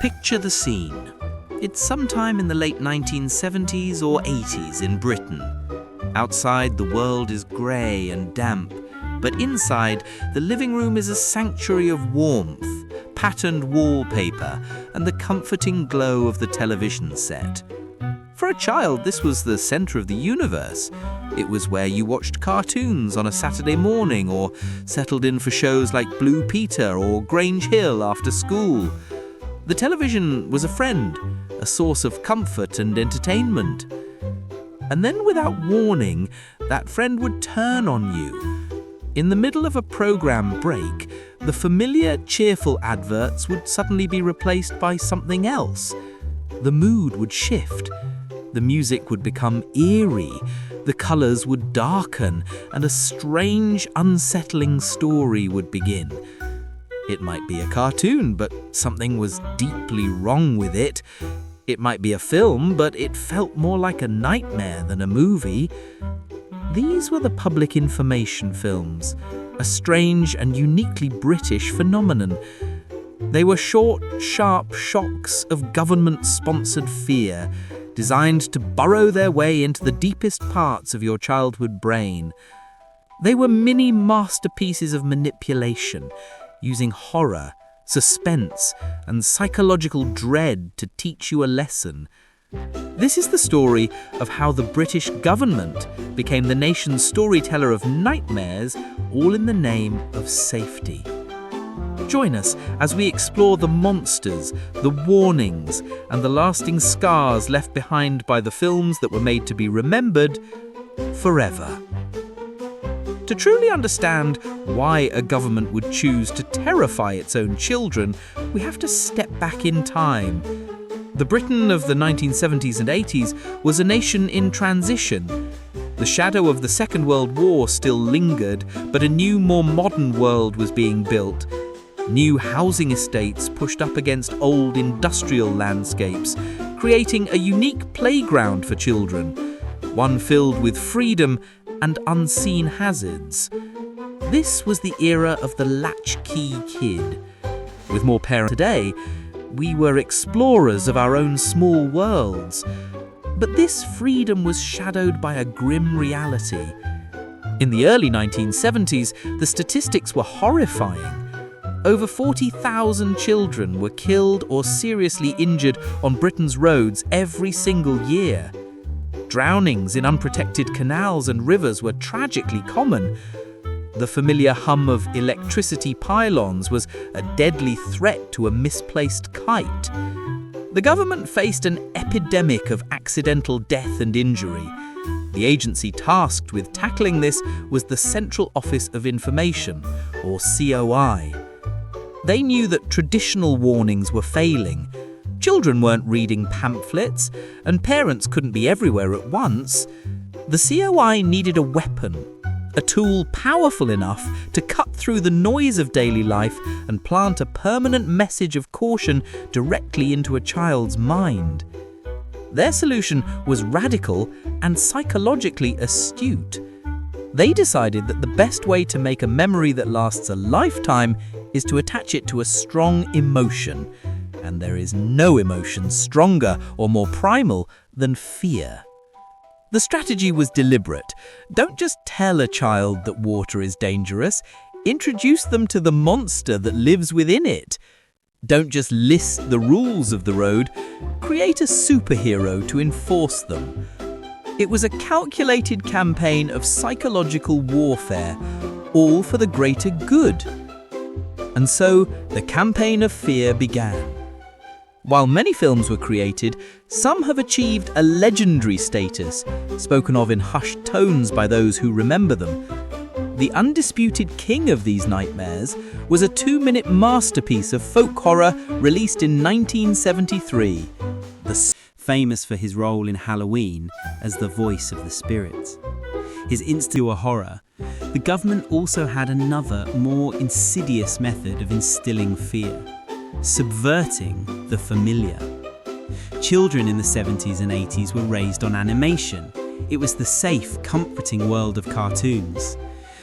Picture the scene. It's sometime in the late 1970s or 80s in Britain. Outside, the world is grey and damp, but inside, the living room is a sanctuary of warmth, patterned wallpaper, and the comforting glow of the television set. For a child, this was the centre of the universe. It was where you watched cartoons on a Saturday morning or settled in for shows like Blue Peter or Grange Hill after school. The television was a friend, a source of comfort and entertainment. And then, without warning, that friend would turn on you. In the middle of a programme break, the familiar, cheerful adverts would suddenly be replaced by something else. The mood would shift. The music would become eerie, the colours would darken, and a strange, unsettling story would begin. It might be a cartoon, but something was deeply wrong with it. It might be a film, but it felt more like a nightmare than a movie. These were the public information films, a strange and uniquely British phenomenon. They were short, sharp shocks of government-sponsored fear, designed to burrow their way into the deepest parts of your childhood brain. They were mini masterpieces of manipulation, using horror, suspense, and psychological dread to teach you a lesson. This is the story of how the British government became the nation's storyteller of nightmares, all in the name of safety. Join us as we explore the monsters, the warnings, and the lasting scars left behind by the films that were made to be remembered forever. To truly understand why a government would choose to terrify its own children, we have to step back in time. The Britain of the 1970s and 80s was a nation in transition. The shadow of the Second World War still lingered, but a new, more modern world was being built. New housing estates pushed up against old industrial landscapes, creating a unique playground for children, one filled with freedom and unseen hazards. This was the era of the latchkey kid. With more parents today, we were explorers of our own small worlds. But this freedom was shadowed by a grim reality. In the early 1970s, the statistics were horrifying. Over 40,000 children were killed or seriously injured on Britain's roads every single year. Drownings in unprotected canals and rivers were tragically common. The familiar hum of electricity pylons was a deadly threat to a misplaced kite. The government faced an epidemic of accidental death and injury. The agency tasked with tackling this was the Central Office of Information, or COI. They knew that traditional warnings were failing. Children weren't reading pamphlets, and parents couldn't be everywhere at once. The COI needed a weapon, a tool powerful enough to cut through the noise of daily life and plant a permanent message of caution directly into a child's mind. Their solution was radical and psychologically astute. They decided that the best way to make a memory that lasts a lifetime is to attach it to a strong emotion. And there is no emotion stronger or more primal than fear. The strategy was deliberate. Don't just tell a child that water is dangerous. Introduce them to the monster that lives within it. Don't just list the rules of the road. Create a superhero to enforce them. It was a calculated campaign of psychological warfare, all for the greater good. And so the campaign of fear began. While many films were created, some have achieved a legendary status, spoken of in hushed tones by those who remember them. The undisputed king of these nightmares was a 2-minute masterpiece of folk horror released in 1973. Famous for his role in Halloween as the voice of the spirits. His instant horror, the government also had another, more insidious method of instilling fear. Subverting the familiar. Children in the 70s and 80s were raised on animation. It was the safe, comforting world of cartoons.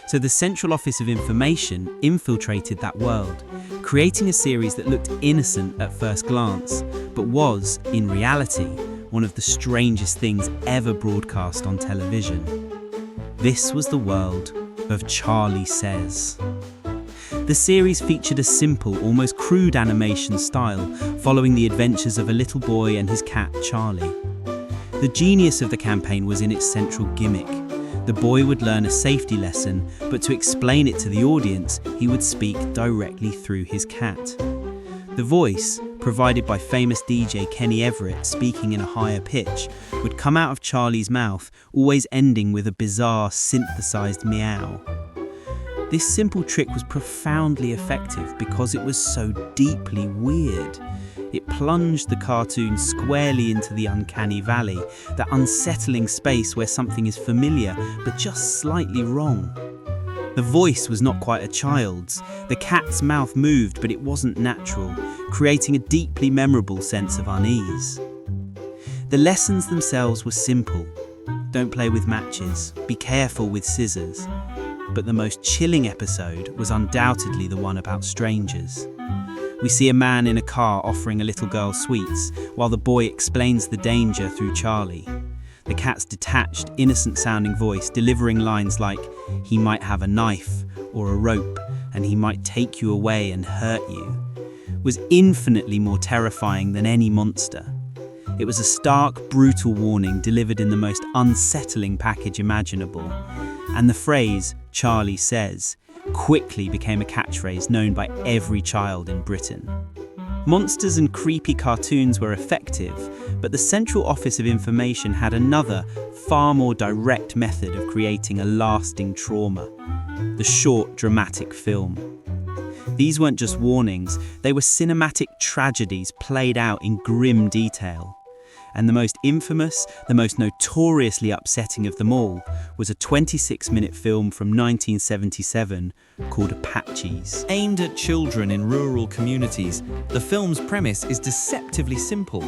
So the Central Office of Information infiltrated that world, creating a series that looked innocent at first glance, but was, in reality, one of the strangest things ever broadcast on television. This was the world of Charley Says. The series featured a simple, almost crude animation style, following the adventures of a little boy and his cat, Charley. The genius of the campaign was in its central gimmick. The boy would learn a safety lesson, but to explain it to the audience, he would speak directly through his cat. The voice, provided by famous DJ Kenny Everett speaking in a higher pitch, would come out of Charley's mouth, always ending with a bizarre synthesized meow. This simple trick was profoundly effective because it was so deeply weird. It plunged the cartoon squarely into the uncanny valley, that unsettling space where something is familiar but just slightly wrong. The voice was not quite a child's. The cat's mouth moved, but it wasn't natural, creating a deeply memorable sense of unease. The lessons themselves were simple. Don't play with matches. Be careful with scissors. But the most chilling episode was undoubtedly the one about strangers. We see a man in a car offering a little girl sweets, while the boy explains the danger through Charley. The cat's detached, innocent-sounding voice delivering lines like, "He might have a knife or a rope, and he might take you away and hurt you," was infinitely more terrifying than any monster. It was a stark, brutal warning delivered in the most unsettling package imaginable. And the phrase, "Charley Says," quickly became a catchphrase known by every child in Britain. Monsters and creepy cartoons were effective, but the Central Office of Information had another, far more direct method of creating a lasting trauma: the short, dramatic film. These weren't just warnings, they were cinematic tragedies played out in grim detail. And the most infamous, the most notoriously upsetting of them all was a 26-minute film from 1977 called Apaches. Aimed at children in rural communities, the film's premise is deceptively simple.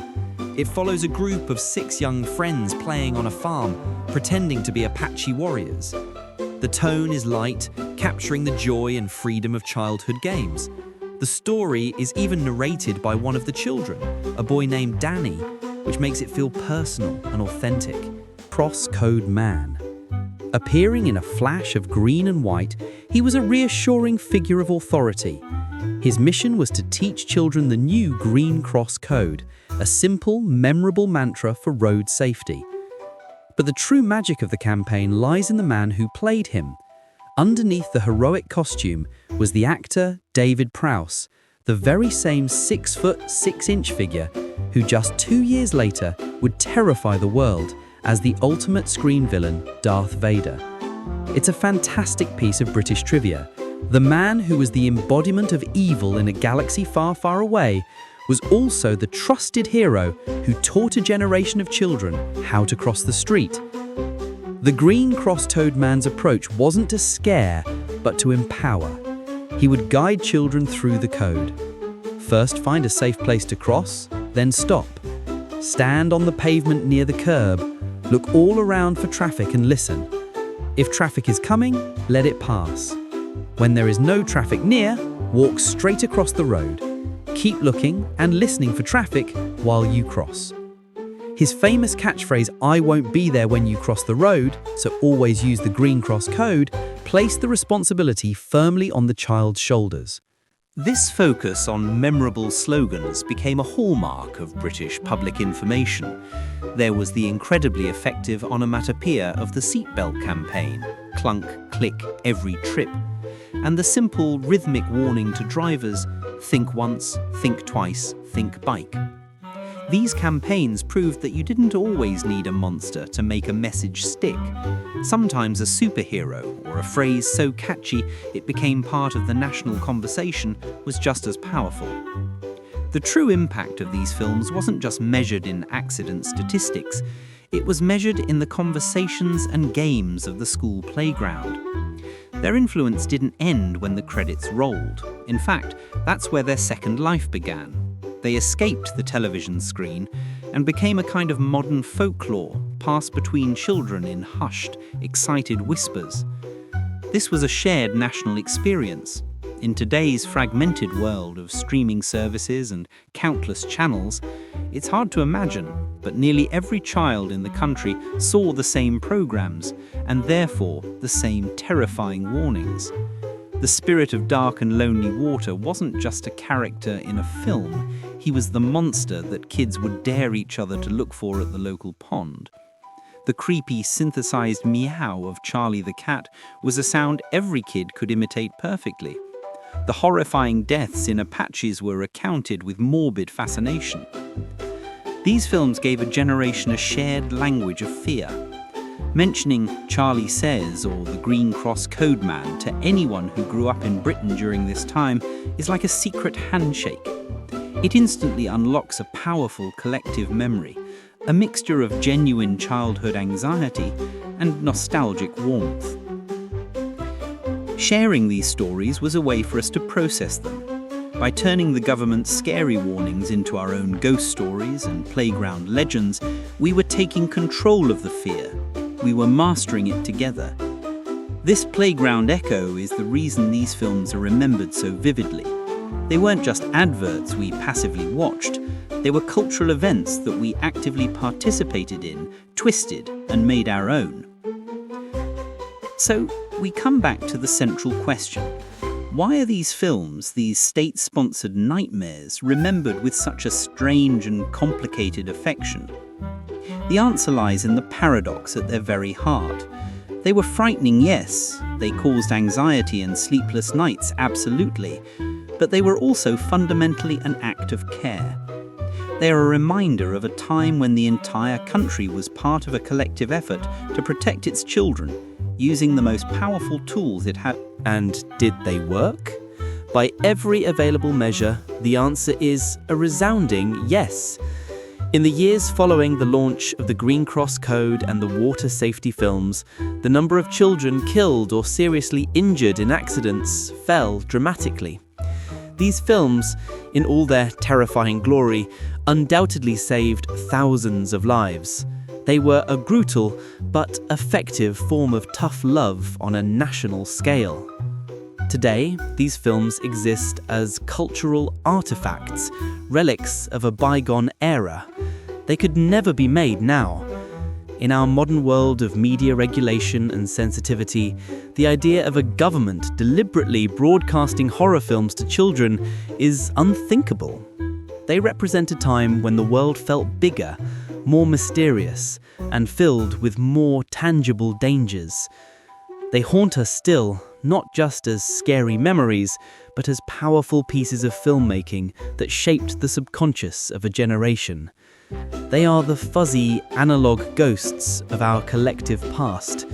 It follows a group of 6 young friends playing on a farm, pretending to be Apache warriors. The tone is light, capturing the joy and freedom of childhood games. The story is even narrated by one of the children, a boy named Danny, which makes it feel personal and authentic. Cross-code man. Appearing in a flash of green and white, he was a reassuring figure of authority. His mission was to teach children the new Green Cross Code, a simple, memorable mantra for road safety. But the true magic of the campaign lies in the man who played him. Underneath the heroic costume was the actor David Prowse, the very same 6-foot, 6-inch figure who just 2 years later would terrify the world as the ultimate screen villain, Darth Vader. It's a fantastic piece of British trivia. The man who was the embodiment of evil in a galaxy far, far away was also the trusted hero who taught a generation of children how to cross the street. The Green Cross Toad Man's approach wasn't to scare, but to empower. He would guide children through the code. First, find a safe place to cross, then stop. Stand on the pavement near the curb. Look all around for traffic and listen. If traffic is coming, let it pass. When there is no traffic near, walk straight across the road. Keep looking and listening for traffic while you cross. His famous catchphrase, "I won't be there when you cross the road, so always use the Green Cross Code," placed the responsibility firmly on the child's shoulders. This focus on memorable slogans became a hallmark of British public information. There was the incredibly effective onomatopoeia of the seatbelt campaign, clunk, click, every trip, and the simple rhythmic warning to drivers, think once, think twice, think bike. These campaigns proved that you didn't always need a monster to make a message stick. Sometimes a superhero, or a phrase so catchy it became part of the national conversation, was just as powerful. The true impact of these films wasn't just measured in accident statistics, it was measured in the conversations and games of the school playground. Their influence didn't end when the credits rolled. In fact, that's where their second life began. They escaped the television screen and became a kind of modern folklore passed between children in hushed, excited whispers. This was a shared national experience. In today's fragmented world of streaming services and countless channels, it's hard to imagine, but nearly every child in the country saw the same programs, and therefore the same terrifying warnings. The spirit of dark and lonely water wasn't just a character in a film, he was the monster that kids would dare each other to look for at the local pond. The creepy, synthesized meow of Charley the cat was a sound every kid could imitate perfectly. The horrifying deaths in Apaches were recounted with morbid fascination. These films gave a generation a shared language of fear. Mentioning Charley Says or the Green Cross Code Man to anyone who grew up in Britain during this time is like a secret handshake. It instantly unlocks a powerful collective memory, a mixture of genuine childhood anxiety and nostalgic warmth. Sharing these stories was a way for us to process them. By turning the government's scary warnings into our own ghost stories and playground legends, we were taking control of the fear. We were mastering it together. This playground echo is the reason these films are remembered so vividly. They weren't just adverts we passively watched. They were cultural events that we actively participated in, twisted, and made our own. So, we come back to the central question. Why are these films, these state-sponsored nightmares, remembered with such a strange and complicated affection? The answer lies in the paradox at their very heart. They were frightening, yes. They caused anxiety and sleepless nights, absolutely. But they were also fundamentally an act of care. They are a reminder of a time when the entire country was part of a collective effort to protect its children, using the most powerful tools it had. And did they work? By every available measure, the answer is a resounding yes. In the years following the launch of the Green Cross Code and the water safety films, the number of children killed or seriously injured in accidents fell dramatically. These films, in all their terrifying glory, undoubtedly saved thousands of lives. They were a brutal but effective form of tough love on a national scale. Today, these films exist as cultural artifacts, relics of a bygone era. They could never be made now. In our modern world of media regulation and sensitivity, the idea of a government deliberately broadcasting horror films to children is unthinkable. They represent a time when the world felt bigger, more mysterious, and filled with more tangible dangers. They haunt us still, not just as scary memories, but as powerful pieces of filmmaking that shaped the subconscious of a generation. They are the fuzzy, analog ghosts of our collective past.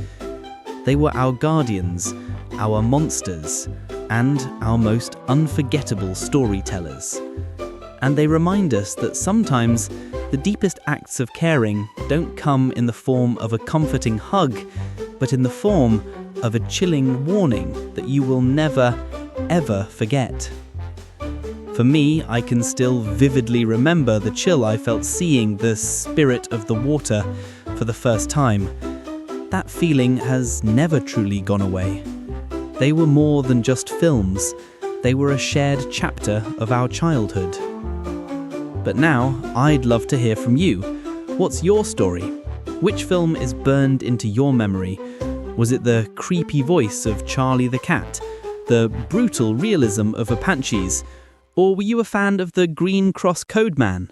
They were our guardians, our monsters, and our most unforgettable storytellers. And they remind us that sometimes the deepest acts of caring don't come in the form of a comforting hug, but in the form of a chilling warning that you will never, ever forget. For me, I can still vividly remember the chill I felt seeing the spirit of the water for the first time. That feeling has never truly gone away. They were more than just films. They were a shared chapter of our childhood. But now, I'd love to hear from you. What's your story? Which film is burned into your memory? Was it the creepy voice of Charley the cat? The brutal realism of Apaches? Or were you a fan of the Green Cross Code Man?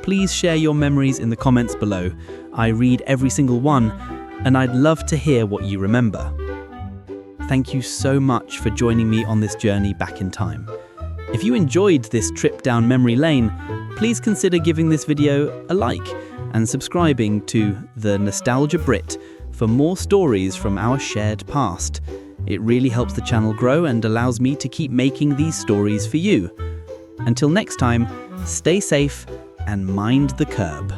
Please share your memories in the comments below. I read every single one, and I'd love to hear what you remember. Thank you so much for joining me on this journey back in time. If you enjoyed this trip down memory lane, please consider giving this video a like and subscribing to The Nostalgia Brit for more stories from our shared past. It really helps the channel grow and allows me to keep making these stories for you. Until next time, stay safe and mind the curb.